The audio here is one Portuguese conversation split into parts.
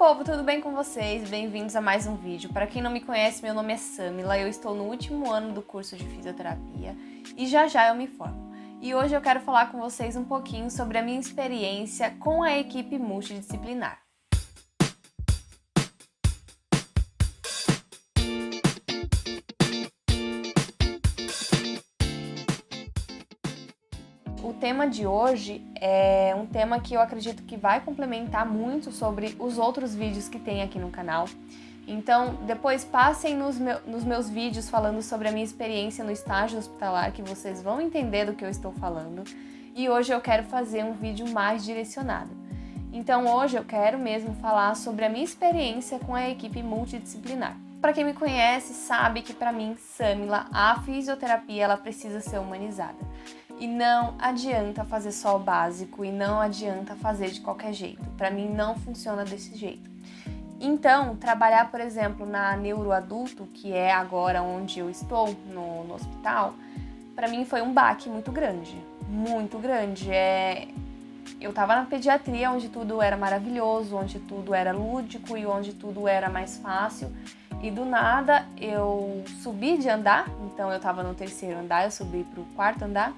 povo, tudo bem com vocês? Bem-vindos a mais um vídeo. Para quem não me conhece, meu nome é Samila, eu estou no último ano do curso de fisioterapia e já eu me formo. E hoje eu quero falar com vocês um pouquinho sobre a minha experiência com a equipe multidisciplinar. O tema de hoje é um tema que eu acredito que vai complementar muito sobre os outros vídeos que tem aqui no canal. Então, depois passem nos meus vídeos falando sobre a minha experiência no estágio hospitalar, que vocês vão entender do que eu estou falando. E hoje eu quero fazer um vídeo mais direcionado. Então, hoje eu quero mesmo falar sobre a minha experiência com a equipe multidisciplinar. Para quem me conhece, sabe que para mim, Samila, a fisioterapia ela precisa ser humanizada. E não adianta fazer só o básico e não adianta fazer de qualquer jeito. Para mim não funciona desse jeito. Então, trabalhar, por exemplo, na neuroadulto, que é agora onde eu estou no hospital, para mim foi um baque muito grande. Muito grande. Eu estava na pediatria, onde tudo era maravilhoso, onde tudo era lúdico e onde tudo era mais fácil. E do nada eu subi de andar, então eu estava no 3º andar, eu subi para o 4º andar.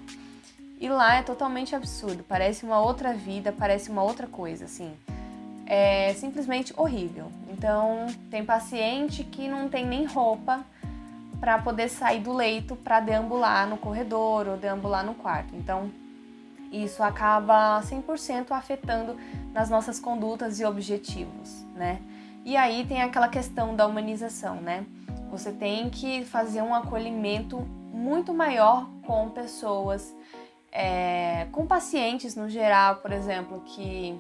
E lá é totalmente absurdo, parece uma outra vida, parece uma outra coisa, assim. É simplesmente horrível. Então, tem paciente que não tem nem roupa para poder sair do leito para deambular no corredor ou deambular no quarto. Então, isso acaba 100% afetando nas nossas condutas e objetivos, né? E aí tem aquela questão da humanização, né? Você tem que fazer um acolhimento muito maior com pessoas, com pacientes no geral, por exemplo, que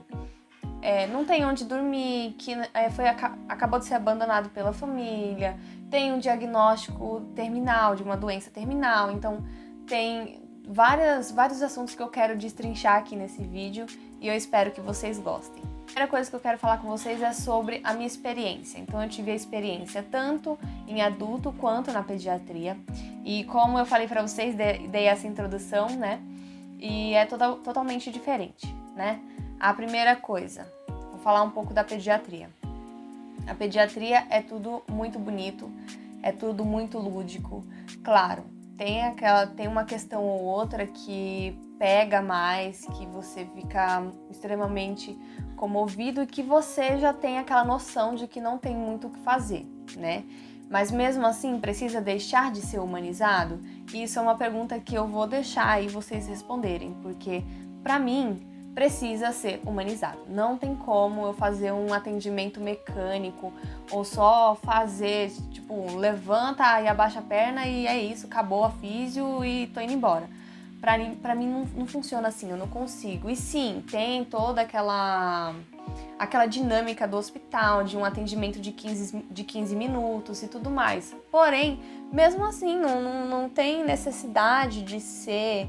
não tem onde dormir, que acabou de ser abandonado pela família, tem um diagnóstico terminal, de uma doença terminal. Então, tem vários assuntos que eu quero destrinchar aqui nesse vídeo e eu espero que vocês gostem. A primeira coisa que eu quero falar com vocês é sobre a minha experiência. Então, eu tive a experiência tanto em adulto quanto na pediatria. E como eu falei para vocês, dei essa introdução, né? E é totalmente diferente, né? A primeira coisa, vou falar um pouco da pediatria. A pediatria é tudo muito bonito, é tudo muito lúdico. Claro, tem uma questão ou outra que pega mais, que você fica extremamente comovido e que você já tem aquela noção de que não tem muito o que fazer, né? Mas mesmo assim, precisa deixar de ser humanizado? Isso é uma pergunta que eu vou deixar aí vocês responderem, porque para mim precisa ser humanizado. Não tem como eu fazer um atendimento mecânico ou só fazer, tipo, levanta e abaixa a perna e é isso, acabou a físio e tô indo embora. Pra mim não funciona assim, eu não consigo. E sim, tem toda aquela dinâmica do hospital, de um atendimento de 15 minutos e tudo mais. Porém, mesmo assim, não tem necessidade de ser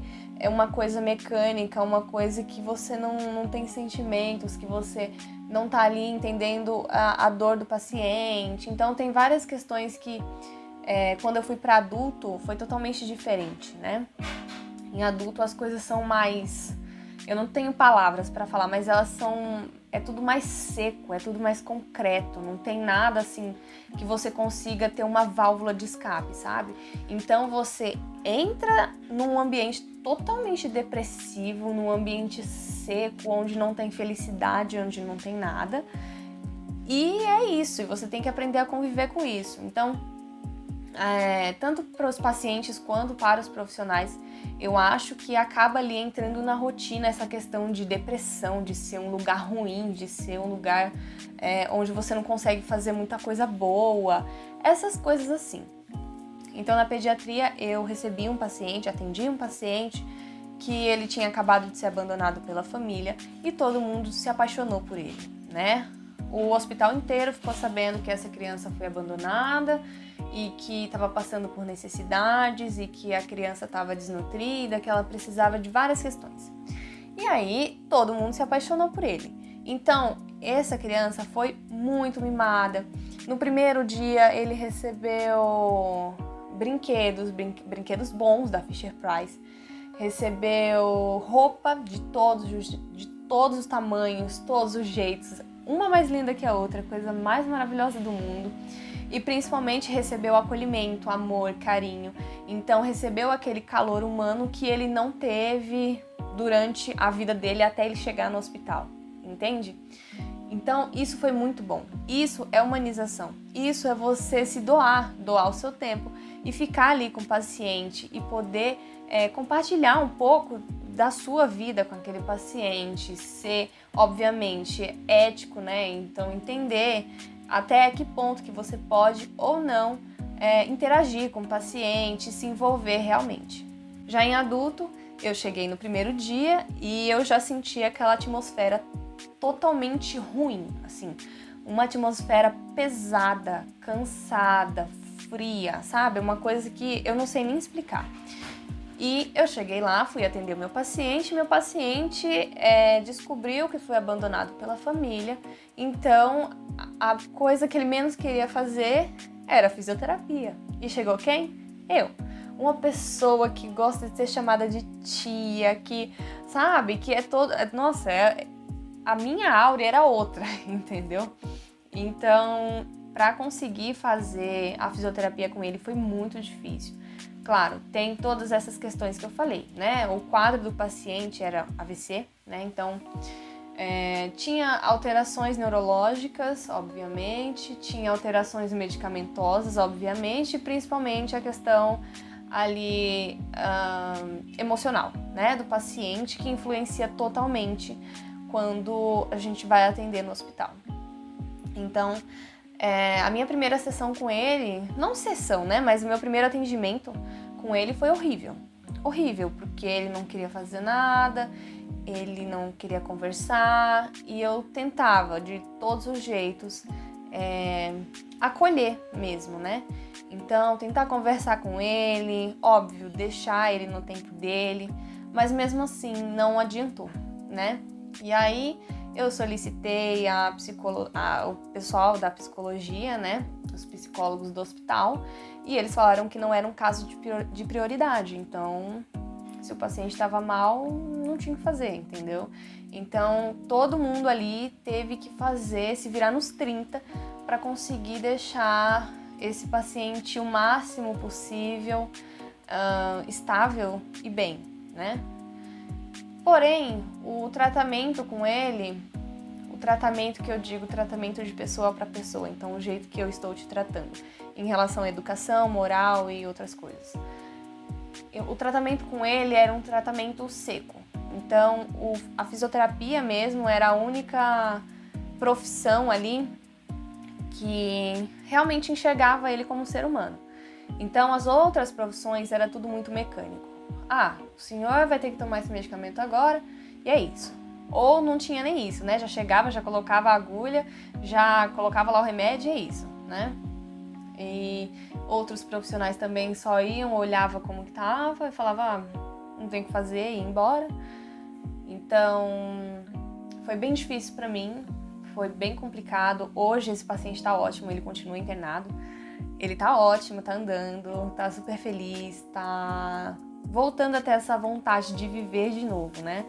uma coisa mecânica, uma coisa que você não tem sentimentos, que você não tá ali entendendo a dor do paciente. Então, tem várias questões que, quando eu fui para adulto, foi totalmente diferente, né? Em adulto, as coisas são mais... Eu não tenho palavras para falar, mas é tudo mais seco, é tudo mais concreto, não tem nada assim que você consiga ter uma válvula de escape, sabe? Então você entra num ambiente totalmente depressivo, num ambiente seco, onde não tem felicidade, onde não tem nada. E é isso, e você tem que aprender a conviver com isso. Então, tanto para os pacientes quanto para os profissionais, eu acho que acaba ali entrando na rotina essa questão de depressão, de ser um lugar ruim, de ser um lugar onde você não consegue fazer muita coisa boa, essas coisas assim. Então, na pediatria, eu recebi um paciente, atendi um paciente que ele tinha acabado de ser abandonado pela família e todo mundo se apaixonou por ele, né? O hospital inteiro ficou sabendo que essa criança foi abandonada e que estava passando por necessidades e que a criança estava desnutrida, que ela precisava de várias questões. E aí, todo mundo se apaixonou por ele. Então, essa criança foi muito mimada. No primeiro dia, ele recebeu brinquedos bons da Fisher-Price, recebeu roupa de todos os tamanhos, todos os jeitos, uma mais linda que a outra, coisa mais maravilhosa do mundo. E principalmente recebeu acolhimento, amor, carinho. Então recebeu aquele calor humano que ele não teve durante a vida dele até ele chegar no hospital, entende? Então isso foi muito bom. Isso é humanização. Isso é você se doar o seu tempo e ficar ali com o paciente e poder compartilhar um pouco da sua vida com aquele paciente, ser, obviamente, ético, né? Então entender até que ponto que você pode ou não interagir com o paciente, se envolver realmente. Já em adulto, eu cheguei no primeiro dia e eu já senti aquela atmosfera totalmente ruim, assim, uma atmosfera pesada, cansada, fria, sabe? Uma coisa que eu não sei nem explicar. E eu cheguei lá, fui atender o meu paciente descobriu que foi abandonado pela família, então a coisa que ele menos queria fazer era fisioterapia. E chegou quem? Eu. Uma pessoa que gosta de ser chamada de tia, que, sabe, que é toda... Nossa, a minha áurea era outra, entendeu? Então, para conseguir fazer a fisioterapia com ele foi muito difícil. Claro, tem todas essas questões que eu falei, né? O quadro do paciente era AVC, né? Então, tinha alterações neurológicas, obviamente, tinha alterações medicamentosas, obviamente, e principalmente a questão ali emocional, né? Do paciente, que influencia totalmente quando a gente vai atender no hospital. Então, a minha primeira sessão com ele, não sessão, né? Mas o meu primeiro atendimento com ele foi horrível. Horrível, porque ele não queria fazer nada, ele não queria conversar e eu tentava de todos os jeitos acolher mesmo, né? Então, tentar conversar com ele, óbvio, deixar ele no tempo dele, mas mesmo assim não adiantou, né? E aí eu solicitei o pessoal da psicologia, né? Os psicólogos do hospital, e eles falaram que não era um caso de prioridade. Então, se o paciente estava mal, não tinha o que fazer, entendeu? Então, todo mundo ali teve que se virar nos 30 para conseguir deixar esse paciente o máximo possível estável e bem, né? Porém, o tratamento com ele, o tratamento que eu digo, tratamento de pessoa para pessoa, então o jeito que eu estou te tratando, em relação à educação, moral e outras coisas. O tratamento com ele era um tratamento seco, então a fisioterapia mesmo era a única profissão ali que realmente enxergava ele como um ser humano. Então as outras profissões era tudo muito mecânico. O senhor vai ter que tomar esse medicamento agora, e é isso. Ou não tinha nem isso, né? Já chegava, já colocava a agulha, já colocava lá o remédio, e é isso, né? E outros profissionais também só iam, olhava como que tava e falava, não tem o que fazer, e ia embora. Então, foi bem difícil pra mim, foi bem complicado. Hoje esse paciente tá ótimo, ele continua internado. Ele tá ótimo, tá andando, tá super feliz, tá voltando a ter essa vontade de viver de novo, né?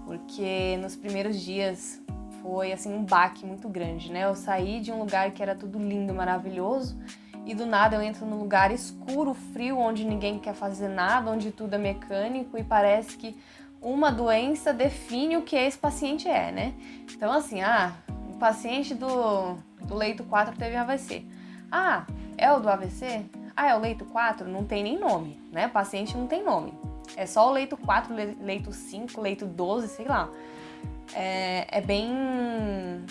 Porque nos primeiros dias foi assim um baque muito grande, né? Eu saí de um lugar que era tudo lindo, maravilhoso, e do nada eu entro num lugar escuro, frio, onde ninguém quer fazer nada, onde tudo é mecânico e parece que uma doença define o que esse paciente é, né? Então assim, o paciente do leito 4 teve AVC. É o do AVC? É o leito 4? Não tem nem nome, né? O paciente não tem nome. É só o leito 4, leito 5, leito 12, sei lá. É bem...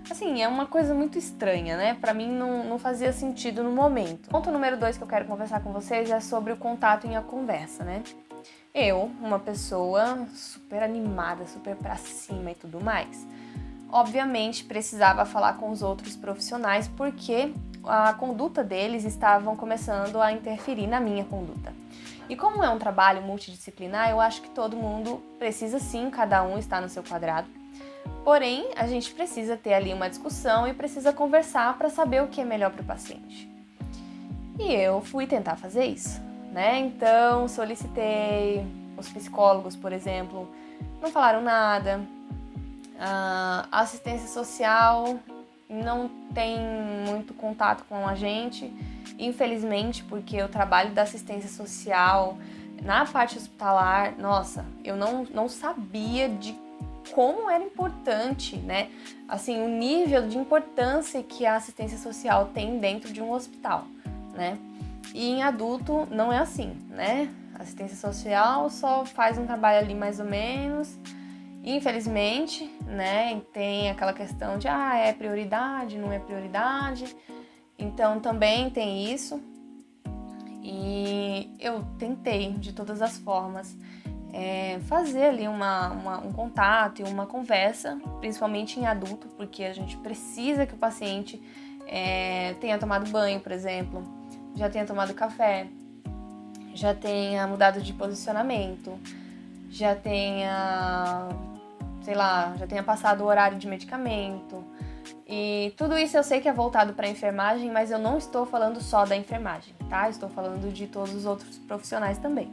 assim, é uma coisa muito estranha, né? Pra mim não fazia sentido no momento. Ponto número 2 que eu quero conversar com vocês é sobre o contato e a conversa, né? Eu, uma pessoa super animada, super pra cima e tudo mais, obviamente precisava falar com os outros profissionais porque a conduta deles estavam começando a interferir na minha conduta. E como é um trabalho multidisciplinar, eu acho que todo mundo precisa sim, cada um está no seu quadrado. Porém, a gente precisa ter ali uma discussão e precisa conversar para saber o que é melhor para o paciente. E eu fui tentar fazer isso, né? Então, solicitei, os psicólogos, por exemplo, não falaram nada. A assistência social não tem muito contato com a gente, infelizmente, porque o trabalho da assistência social na parte hospitalar, nossa, eu não sabia de como era importante, né? Assim, o nível de importância que a assistência social tem dentro de um hospital, né? E em adulto não é assim, né? A assistência social só faz um trabalho ali mais ou menos, infelizmente, né? Tem aquela questão de, é prioridade, não é prioridade. Então também tem isso. E eu tentei, de todas as formas, fazer ali um contato e uma conversa, principalmente em adulto, porque a gente precisa que o paciente tenha tomado banho, por exemplo, já tenha tomado café, já tenha mudado de posicionamento, já tenha, sei lá, já tenha passado o horário de medicamento. E tudo isso eu sei que é voltado para a enfermagem, mas eu não estou falando só da enfermagem, tá? Estou falando de todos os outros profissionais também.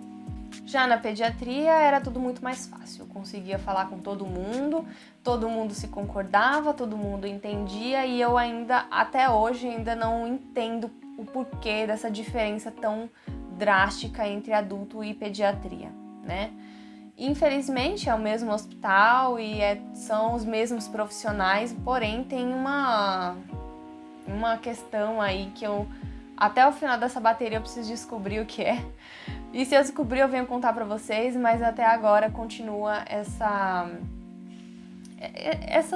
Já na pediatria era tudo muito mais fácil, eu conseguia falar com todo mundo se concordava, todo mundo entendia e eu ainda, até hoje, ainda não entendo o porquê dessa diferença tão drástica entre adulto e pediatria, né? Infelizmente é o mesmo hospital e são os mesmos profissionais, porém tem uma questão aí que eu, até o final dessa bateria, eu preciso descobrir o que é. E se eu descobrir, eu venho contar pra vocês, mas até agora continua essa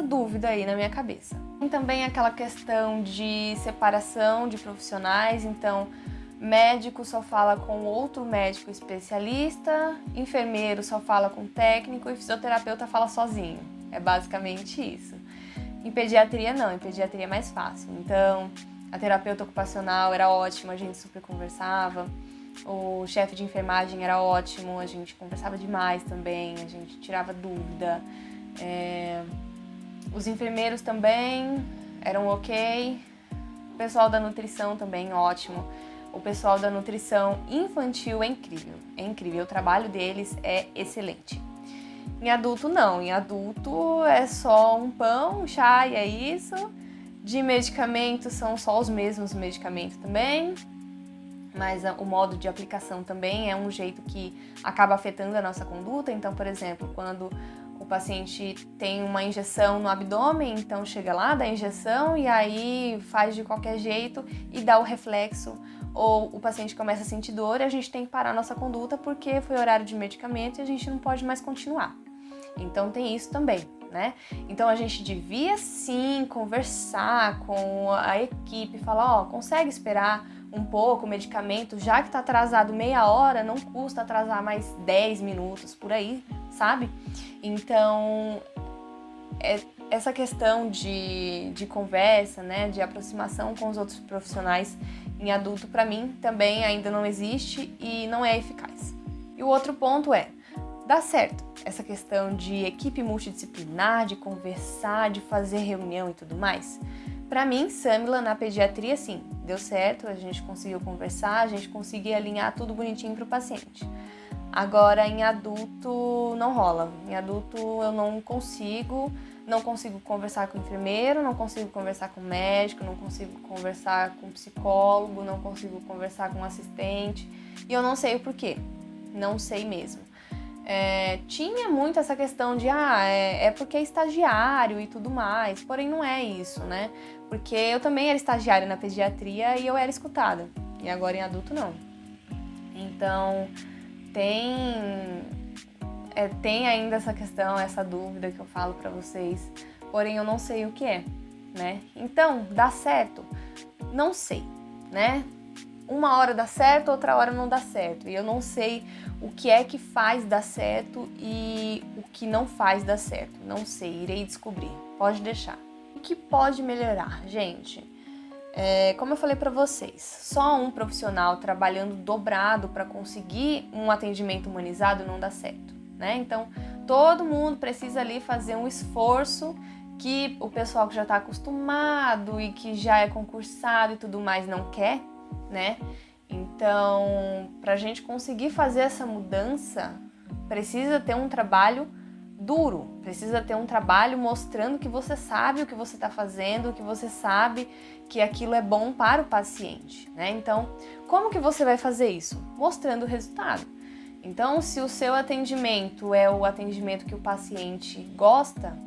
dúvida aí na minha cabeça. Tem também aquela questão de separação de profissionais, então médico só fala com outro médico especialista, enfermeiro só fala com técnico e fisioterapeuta fala sozinho. É basicamente isso. Em pediatria não, em pediatria é mais fácil. Então, a terapeuta ocupacional era ótima, a gente super conversava. O chefe de enfermagem era ótimo, a gente conversava demais também, a gente tirava dúvida. Os enfermeiros também eram ok. O pessoal da nutrição também ótimo. O pessoal da nutrição infantil é incrível, o trabalho deles é excelente. Em adulto não, em adulto é só um pão, um chá e é isso. De medicamentos são só os mesmos medicamentos também, mas o modo de aplicação também é um jeito que acaba afetando a nossa conduta. Então, por exemplo, quando o paciente tem uma injeção no abdômen, então chega lá, dá a injeção e aí faz de qualquer jeito e dá o reflexo, ou o paciente começa a sentir dor e a gente tem que parar a nossa conduta porque foi horário de medicamento e a gente não pode mais continuar. Então tem isso também, né? Então a gente devia sim conversar com a equipe, falar, consegue esperar um pouco o medicamento, já que tá atrasado meia hora, não custa atrasar mais 10 minutos, por aí, sabe? Então, essa questão de conversa, né, de aproximação com os outros profissionais em adulto, para mim, também ainda não existe e não é eficaz. E o outro ponto dá certo essa questão de equipe multidisciplinar, de conversar, de fazer reunião e tudo mais? Para mim, Samila, na pediatria, sim, deu certo, a gente conseguiu conversar, a gente conseguiu alinhar tudo bonitinho para o paciente. Agora, em adulto, não rola. Em adulto, eu não consigo conversar com o enfermeiro, não consigo conversar com o médico, não consigo conversar com o psicólogo, não consigo conversar com o assistente, e eu não sei o porquê, não sei mesmo. Tinha muito essa questão de, é porque é estagiário e tudo mais, porém não é isso, né? Porque eu também era estagiária na pediatria e eu era escutada, e agora em adulto não. Então, tem ainda essa questão, essa dúvida que eu falo pra vocês, porém eu não sei o que é, né? Então, dá certo? Não sei, né? Uma hora dá certo, outra hora não dá certo. E eu não sei o que é que faz dar certo e o que não faz dar certo. Não sei, irei descobrir. Pode deixar. O que pode melhorar, gente? Como eu falei para vocês, só um profissional trabalhando dobrado para conseguir um atendimento humanizado não dá certo, né? Então, todo mundo precisa ali fazer um esforço que o pessoal que já está acostumado e que já é concursado e tudo mais não quer, né? Então, para a gente conseguir fazer essa mudança, precisa ter um trabalho duro, precisa ter um trabalho mostrando que você sabe o que você está fazendo, que você sabe que aquilo é bom para o paciente, né? Então, como que você vai fazer isso? Mostrando o resultado. Então, se o seu atendimento é o atendimento que o paciente gosta,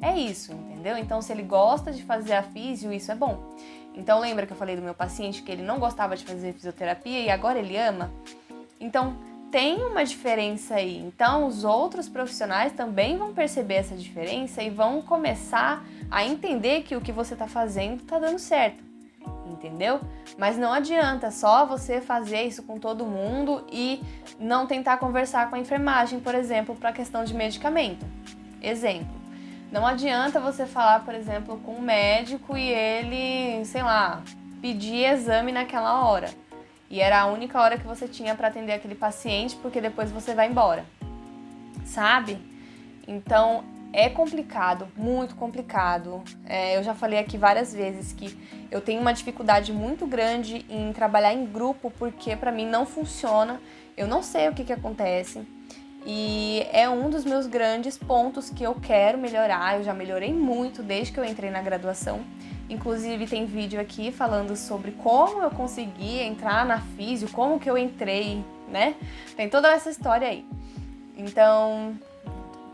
é isso, entendeu? Então, se ele gosta de fazer a físio, isso é bom. Então, lembra que eu falei do meu paciente que ele não gostava de fazer fisioterapia e agora ele ama? Então, tem uma diferença aí. Então, os outros profissionais também vão perceber essa diferença e vão começar a entender que o que você está fazendo está dando certo, entendeu? Mas não adianta só você fazer isso com todo mundo e não tentar conversar com a enfermagem, por exemplo, para a questão de medicamento. Exemplo, não adianta você falar, por exemplo, com um médico e ele, sei lá, pedir exame naquela hora. E era a única hora que você tinha para atender aquele paciente, porque depois você vai embora, sabe? Então, é complicado, muito complicado. Eu já falei aqui várias vezes que eu tenho uma dificuldade muito grande em trabalhar em grupo, porque para mim não funciona, eu não sei o que acontece. E é um dos meus grandes pontos que eu quero melhorar, eu já melhorei muito desde que eu entrei na graduação. Inclusive tem vídeo aqui falando sobre como eu consegui entrar na físio, como que eu entrei, né? Tem toda essa história aí. Então,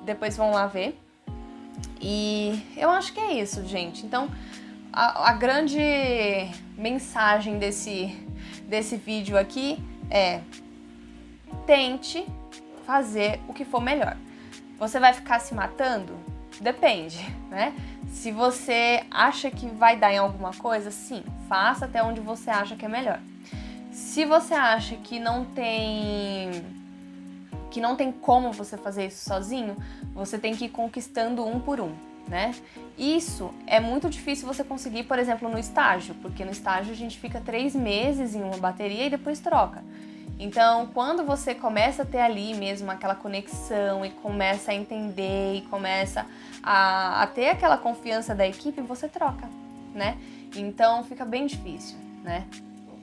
depois vão lá ver. E eu acho que é isso, gente. Então, a grande mensagem desse vídeo aqui é: tente fazer o que for melhor. Você vai ficar se matando? Depende, né? Se você acha que vai dar em alguma coisa, sim, faça até onde você acha que é melhor. Se você acha que não tem como você fazer isso sozinho, você tem que ir conquistando um por um, né? Isso é muito difícil você conseguir, por exemplo, no estágio, porque no estágio a gente fica 3 meses em uma bateria e depois troca. Então, quando você começa a ter ali mesmo aquela conexão e começa a entender e começa a ter aquela confiança da equipe, você troca, né? Então, fica bem difícil, né?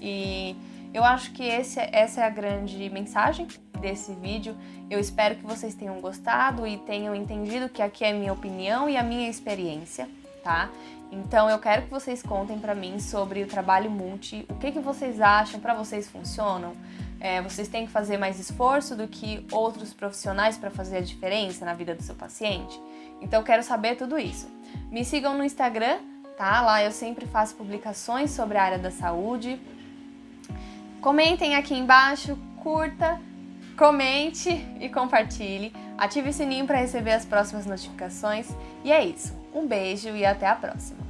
E eu acho que essa é a grande mensagem desse vídeo. Eu espero que vocês tenham gostado e tenham entendido que aqui é a minha opinião e a minha experiência, tá? Então, eu quero que vocês contem pra mim sobre o trabalho multi, o que vocês acham, pra vocês funcionam? Vocês têm que fazer mais esforço do que outros profissionais para fazer a diferença na vida do seu paciente? Então, eu quero saber tudo isso. Me sigam no Instagram, tá? Lá eu sempre faço publicações sobre a área da saúde. Comentem aqui embaixo, curta, comente e compartilhe. Ative o sininho para receber as próximas notificações. E é isso. Um beijo e até a próxima.